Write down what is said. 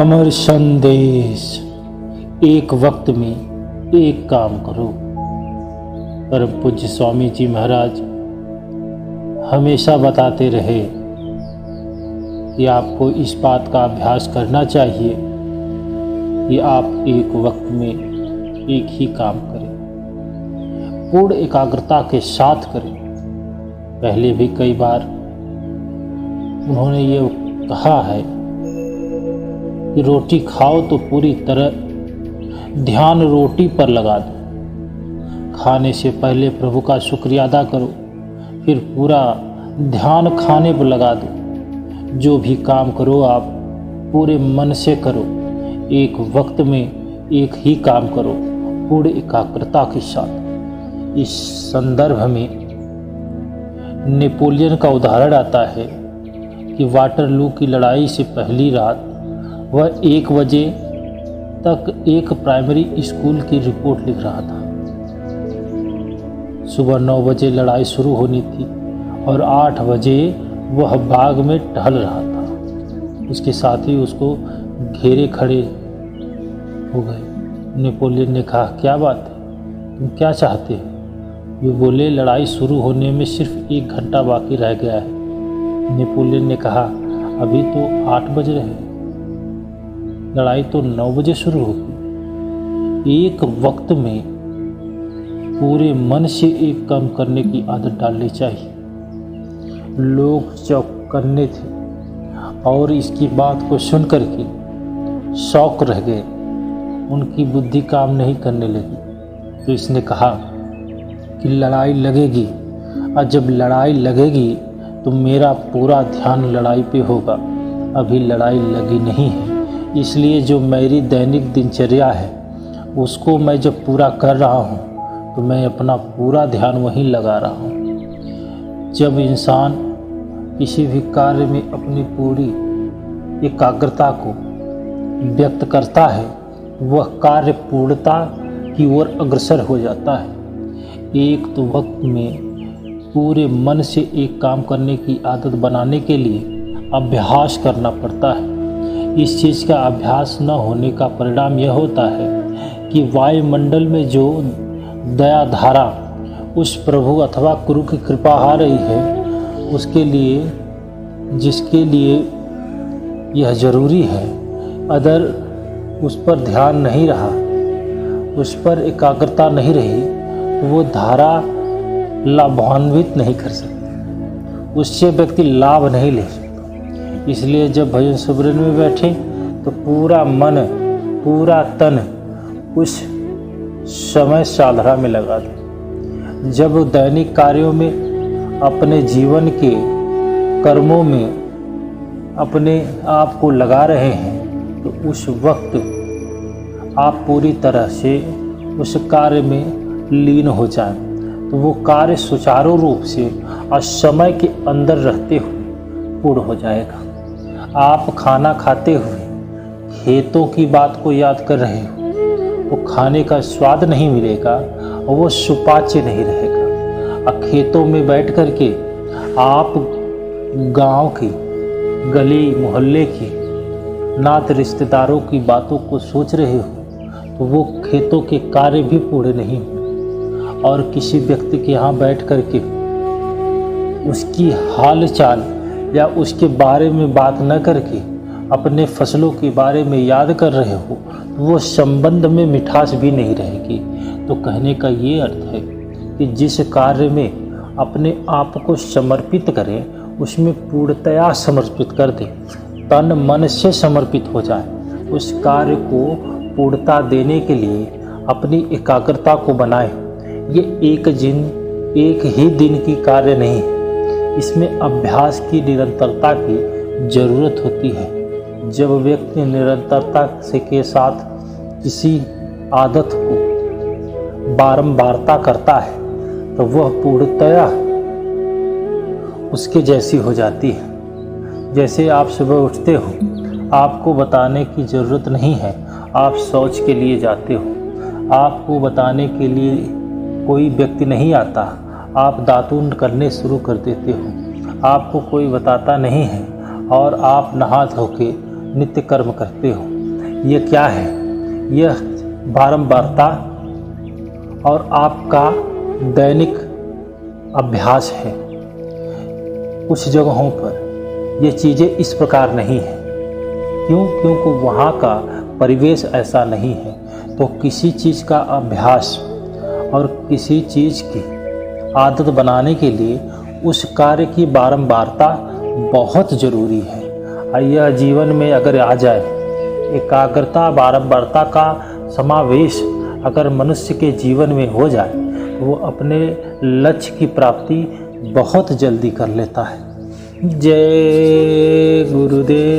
अमर संदेश। एक वक्त में एक काम करो। परम पूज्य स्वामी जी महाराज हमेशा बताते रहे कि आपको इस बात का अभ्यास करना चाहिए कि आप एक वक्त में एक ही काम करें, पूर्ण एकाग्रता के साथ करें। पहले भी कई बार उन्होंने ये कहा है कि रोटी खाओ तो पूरी तरह ध्यान रोटी पर लगा दो। खाने से पहले प्रभु का शुक्रिया अदा करो, फिर पूरा ध्यान खाने पर लगा दो। जो भी काम करो आप पूरे मन से करो। एक वक्त में एक ही काम करो, पूर्ण एकाग्रता के साथ। इस संदर्भ में नेपोलियन का उदाहरण आता है कि वाटरलू की लड़ाई से पहली रात वह 1 बजे तक एक प्राइमरी स्कूल की रिपोर्ट लिख रहा था। सुबह 9 बजे लड़ाई शुरू होनी थी और 8 बजे वह बाग में टहल रहा था। उसके साथी उसको घेरे खड़े हो गए। नेपोलियन ने कहा, क्या बात है, तुम क्या चाहते हो? वे बोले, लड़ाई शुरू होने में सिर्फ 1 घंटा बाकी रह गया है। नेपोलियन ने कहा, अभी तो 8 बज रहे हैं, लड़ाई तो 9 बजे शुरू होगी। एक वक्त में पूरे मन से एक काम करने की आदत डालनी चाहिए। लोग चौकन्ने थे और इसकी बात को सुन कर के शौक रह गए। उनकी बुद्धि काम नहीं करने लगी। तो इसने कहा कि लड़ाई लगेगी, और जब लड़ाई लगेगी तो मेरा पूरा ध्यान लड़ाई पे होगा। अभी लड़ाई लगी नहीं है, इसलिए जो मेरी दैनिक दिनचर्या है उसको मैं जब पूरा कर रहा हूँ तो मैं अपना पूरा ध्यान वहीं लगा रहा हूँ। जब इंसान किसी भी कार्य में अपनी पूरी एकाग्रता को व्यक्त करता है, वह कार्य पूर्णता की ओर अग्रसर हो जाता है। एक तो वक्त में पूरे मन से एक काम करने की आदत बनाने के लिए अभ्यास करना पड़ता है। इस चीज़ का अभ्यास न होने का परिणाम यह होता है कि वायुमंडल में जो दया धारा उस प्रभु अथवा गुरु की कृपा आ रही है, उसके लिए जिसके लिए यह जरूरी है, अगर उस पर ध्यान नहीं रहा, उस पर एकाग्रता नहीं रही, तो वो धारा लाभान्वित नहीं कर सकती, उससे व्यक्ति लाभ नहीं ले सकता। इसलिए जब भजन सुमरन में बैठे तो पूरा मन पूरा तन उस समय साधना में लगा दें। जब दैनिक कार्यों में अपने जीवन के कर्मों में अपने आप को लगा रहे हैं तो उस वक्त आप पूरी तरह से उस कार्य में लीन हो जाएं, तो वो कार्य सुचारू रूप से और समय के अंदर रहते हुए पूर्ण हो जाएगा। आप खाना खाते हुए खेतों की बात को याद कर रहे हो, वो खाने का स्वाद नहीं मिलेगा और वो सुपाच्य नहीं रहेगा। और खेतों में बैठ कर के आप गांव की, गली मोहल्ले की, नात रिश्तेदारों की बातों को सोच रहे हो, तो वो खेतों के कार्य भी पूरे नहीं हुए। और किसी व्यक्ति के यहाँ बैठ कर के उसकी हाल चाल या उसके बारे में बात न करके अपने फसलों के बारे में याद कर रहे हो, तो वो संबंध में मिठास भी नहीं रहेगी। तो कहने का ये अर्थ है कि जिस कार्य में अपने आप को समर्पित करें उसमें पूर्णतया समर्पित कर दें, तन मन से समर्पित हो जाए। उस कार्य को पूर्णता देने के लिए अपनी एकाग्रता को बनाएं। ये एक ही दिन की कार्य नहीं है, इसमें अभ्यास की निरंतरता की ज़रूरत होती है। जब व्यक्ति निरंतरता से के साथ किसी आदत को बारंबारता करता है तो वह पूर्णतया उसके जैसी हो जाती है। जैसे आप सुबह उठते हो, आपको बताने की ज़रूरत नहीं है, आप शौच के लिए जाते हो, आपको बताने के लिए कोई व्यक्ति नहीं आता, आप दातून करने शुरू कर देते हो, आपको कोई बताता नहीं है और आप नहा धो के नित्य कर्म करते हो। ये क्या है? यह बारंबारता और आपका दैनिक अभ्यास है। कुछ जगहों पर ये चीज़ें इस प्रकार नहीं है। क्यों? क्योंकि वहाँ का परिवेश ऐसा नहीं है। तो किसी चीज़ का अभ्यास और किसी चीज़ की आदत बनाने के लिए उस कार्य की बारंबारता बहुत ज़रूरी है। यह जीवन में अगर आ जाए, एकाग्रता बारंबारता का समावेश अगर मनुष्य के जीवन में हो जाए तो वो अपने लक्ष्य की प्राप्ति बहुत जल्दी कर लेता है। जय गुरुदेव।